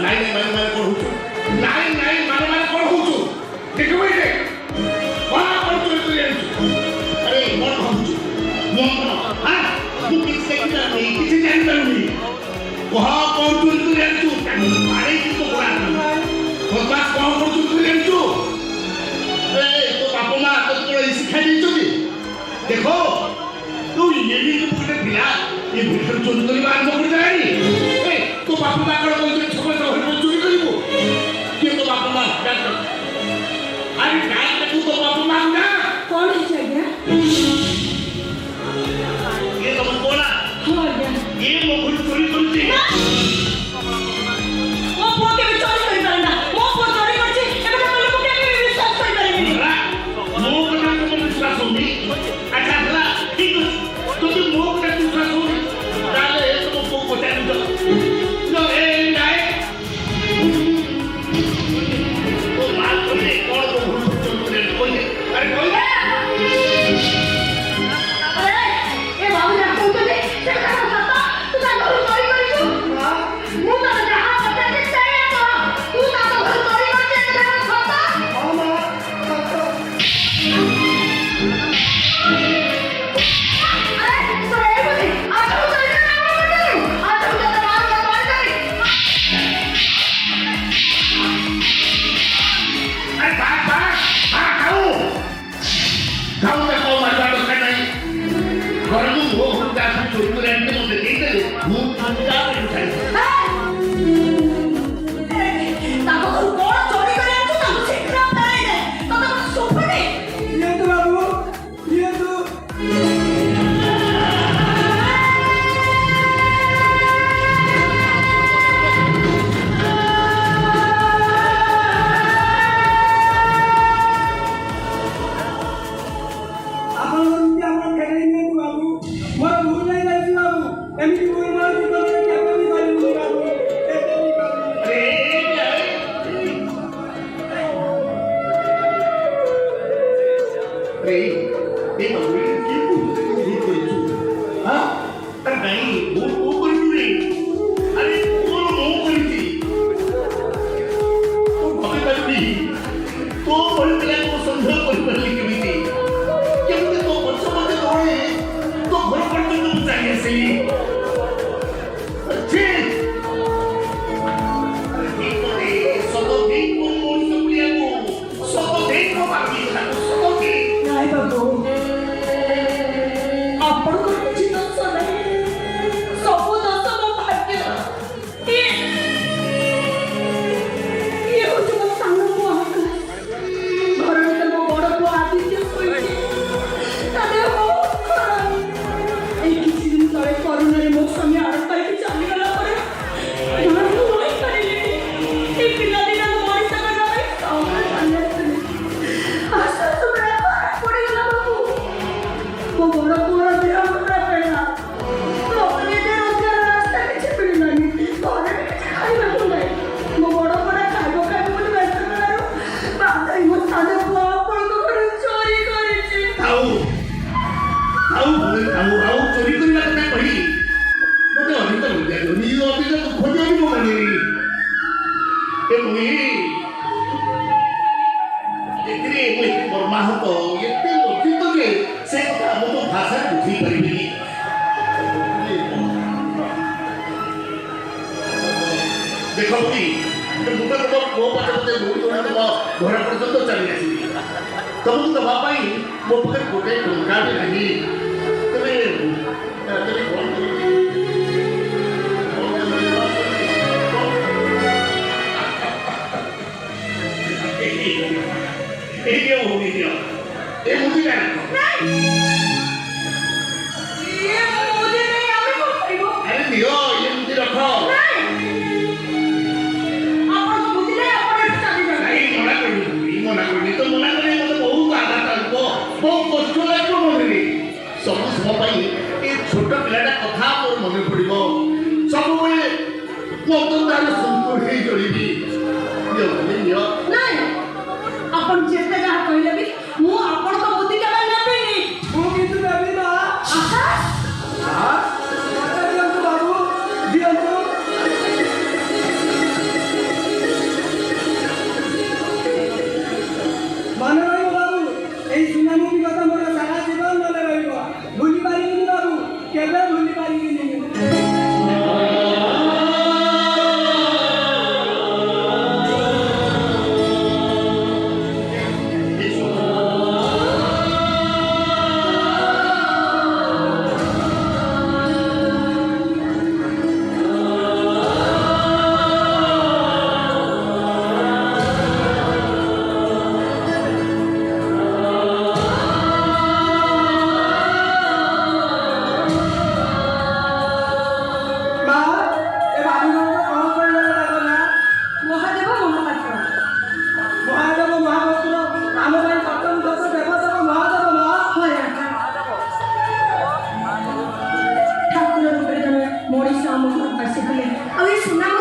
ନାଇଁ ମାନେ କଣ ହଉଛୁ? ନାଇଁ ମାନେ କଣ ହଉଛୁ? ଦେଖିବୁ ଏଇଠି କଣ ଚୋରି କରି ଆଣିଛୁ? ଆରେ କଣ ଭାବୁଛୁ? ମୁଁ କିଛି ଦେଖିପାରୁନି, କିଛି ଜାଣିପାରୁନି। କହ କଣ ଚୋରି କରି ଆଣିଛୁ? ବାଡ଼େଇକି ତ ଗୋଡ଼ା ଭଗବାନ କଣ ଚୋରି କରି ଆଣିଛୁ? ତୋ ବାପା ମା ତୋତେ କଣ ଶିକ୍ଷା ଦେଇଛନ୍ତି? ଦେଖ ତୁ ଏମିତି ଗୋଟେ ପିଲା ଏ ଭିତରେ ଚୋରି କରିବା ଆରମ୍ଭ କରିଦେଲାଣି। ତୋ ବାପା ମା କଣ କହିଛନ୍ତି ସମସ୍ତେ ଘରେ ଚୋରି କରିବୁ? କିଏ ତୋ ବାପା ମା? ଆରେ କାହିଁକି ତୁ ତୋ ବାପା ମା ନା? କଣ ହେଇଛି ଆଜ୍ଞା? ଇଏ ତମ ପୁଅ ନା? ହଁ ଆଜ୍ଞା। ଇଏ ମୋ ଘରୁ ଚୋରି କରୁଛି। ମୋ ପୁଅ କେବେ ଚୋରି କରିପାରେ ନା। ମୋ ପୁଅ ଚୋରି କରିଛି ଏବେ ତ ଲୋକ କେବେ ବି ବିଶ୍ୱାସ କରିପାରିବେନି। ମୋ କଥା ତମେ ବିଶ୍ୱାସ ହଉନି? ଆଚ୍ଛା ହେଲା ଠିକ ଅଛି, ଯଦି ମୋ କଥା ବିଶ୍ୱାସ ହଉନି ତାହେଲେ ତମ ପୁଅ ପଚାରିଛ ତୋ ମା କହିଲେ କଣ ତୋ ଘରୁ ଚୋରି କରି କହିଲେ? ଆରେ କହିଲେ ଏ ବାବୁ ଯାହା କହୁଛନ୍ତି ସେ କଥା ସତ। ତୁ ତାଙ୍କ ଘରୁ ଚୋରି କରିଛୁ? ମୁଁ ତତେ ଯାହା ପଚାରିଛି ସେଇଆ କହ। ତୁ ତାଙ୍କ ଘରୁ ଚୋରି କରିଛୁ ଏ କଥା ସତ? ହଁ ମା ସତ। ଆରେ ତୋ ଏଇଭଳି ଆଗକୁ ଚୋରି କରି ଆରମ୍ଭ କରିଦେଲୁ। ଆଗକୁ ତତେ ମାରୁକା ମାରିଦେବି। ଆରେ ବାସ୍ ଖାଉ ନା କଣ ମାରିବା ଦରକାର ନାହିଁ। ଘରକୁ ମୋ ଘରକୁ ଆସି ଚୋରି କରି ଆଣିଲେ ମୋତେ ଦେଇଦେଲେ ମୁଁ ତାକୁ ଛାଡ଼ିବି। ତାଙ୍କ ଘରୁ କଣ ଚୋରି କରି ଆଣିଛୁ ତାଙ୍କୁ ଶୀଘ୍ର ଫେରାଇ ଦେ। ତତେ କଣ ଶୁଭୁନି? ଦିଅନ୍ତୁ ବାବୁ ଦିଅନ୍ତୁ। ଏମିତି ଭୁଲ ମାର କେବେ ବି କରିବୁନି ବାବୁ, କେବେ ବି କରିବୁନି। ନାଇଁ ବାବୁ, ଆପଣଙ୍କର କିଛି ଦୋଷ ନାହିଁ। ସବୁ ଦୋଷ ମୋ ଭାଗ୍ୟର। ଇଏ ହଉଛି ମୋ ସାନ ପୁଅ ଆକାଶ। ଘର ଭିତରେ ମୋ ବଡ଼ ପୁଅ ଆଦିତ୍ୟ ଶୋଇଛି। ତା ଦେହ ବହୁତ ଖରାପ। ଏଇ କିଛି ଦିନ ତଳେ କରୋନାରେ ମୋ ସ୍ୱାମୀ ଆଡ଼ପ ପାଇକି ଚାଲିଗଲା ପରେ ମୁଁ ରହିପାରିଲିନି। ଏଇ ପିଲାଦିନ ମଣିଷ କରିବା ପାଇଁ ସବୁବେଳେ ଚାଲି ଆସିଥିଲି। ଆସ୍ତେ ଆସ୍ତେ ବେଳା ଖରାପ ପଡ଼ିଗଲା ବାବୁ। ମୋ ବଡ଼ ପୁଅର ଦେହ ଖରାପ ହେଲା। ମୋତେ ନିଜେ ରୋଜଗାର ରାସ୍ତା କିଛି ମିଳିଲାନି। ଘରେ ବି କିଛି ଖାଇବାକୁ ନାହିଁ। ମୋ ବଡ଼ ପୁଅଟା ଖାଇବ ବୋଲି ବ୍ୟସ୍ତ କଲାରୁ ବାଧ୍ୟ ହୋଇ ମୋ ସାନ ପୁଅ ଆପଣଙ୍କ ଘରେ ଚୋରି କରିଛି। ଆଉ ଚୋରି କରିବା କଥା କହି ମୋତେ ଅଧିକ ଲଜ୍ଜା କଲି, ଅଧିକ ଦୁଃଖ ଦିଅନି ମୋ ମନରେ। ଏଥିରେ ମୁଁ ଏତେ ମର୍ମାହତ, ଏତେ ଲଜ୍ଜିତ ଯେ ସେ କଥା ମୁଁ ତ ଭାଷାରେ ବୁଝେଇ ପାରିବିନି। ଦେଖ ବୁଢ଼ୀ, ମୁଁ ତ ତମ ପୁଅ ପଛେ ପଛେ ଦୌଡ଼ି ଦୌଡ଼ି ତମ ଘର ପର୍ଯ୍ୟନ୍ତ ଚାଲି ଆସିବି। ତମକୁ ଦେବା ପାଇଁ ମୋ ପାଖରେ ଗୋଟେ ଟଙ୍କା ବି ନାହିଁ। ତେବେ କଣ କରିବି? ଏ ମୁଦି ରଖ। ଇଏ ମୋ ମୁଦି ନେଇ ଆମେ କଣ କରିବୁ? ଆରେ ଦିଅ, ଏ ମୁଦି ରଖ। ଆପଣଙ୍କ ମୁଦି ନେଇ ଆପଣ ଏଠୁ ଚାଲିଯାନ୍ତୁ। ନାଇଁ ମନା କରିବି ତ ମନା କରି ମୋତେ ବହୁତ ଆଘାତ ଲାଗିବ, ବହୁତ କଷ୍ଟ ଲାଗିବ ମନରେ। ସବୁ ସମୟ ପାଇଁ ଏ ଛୋଟ ପିଲାଟା କଥା ମୋର ମନେ ପଡ଼ିବ। ସବୁବେଳେ ମୁଁ ତାର ସନ୍ତୁଳି ହେଇ ଚଳିବି। ନିଅ ନାଇଁ, ଆପଣ ଯେତେ ଯାହା କହିଲେ ବି ମୁଁ ଆପଣଙ୍କ ମୁଦି କେବେ ନେବିନି। ମୁଁ କିନ୍ତୁ ନେବି ନା। ଆକାଶ ଦିଅନ୍ତୁ ବାବୁ ଦିଅନ୍ତୁ। କେବେ ଭୁଲି ପାରିବିନି। ମା ଏ ବାବୁଙ୍କର କଣ କରିବ ତାଙ୍କ ନାଁ? ମହାଦେବ ମହାପାତ୍ର। ମହାଦେବ ମହାପାତ୍ର ଆମ ପାଇଁ ସ୍ୱତନ୍ତ୍ର ଦେବଦେବ ମହାଦେବ ମା। ହଁ ରାଜା। ଠାକୁର ରୂପରେ ଜଣେ ମଣିଷ ଆମ ଘରକୁ ଆସିଥିଲେ ଆଉ ଏ ସୁନାମ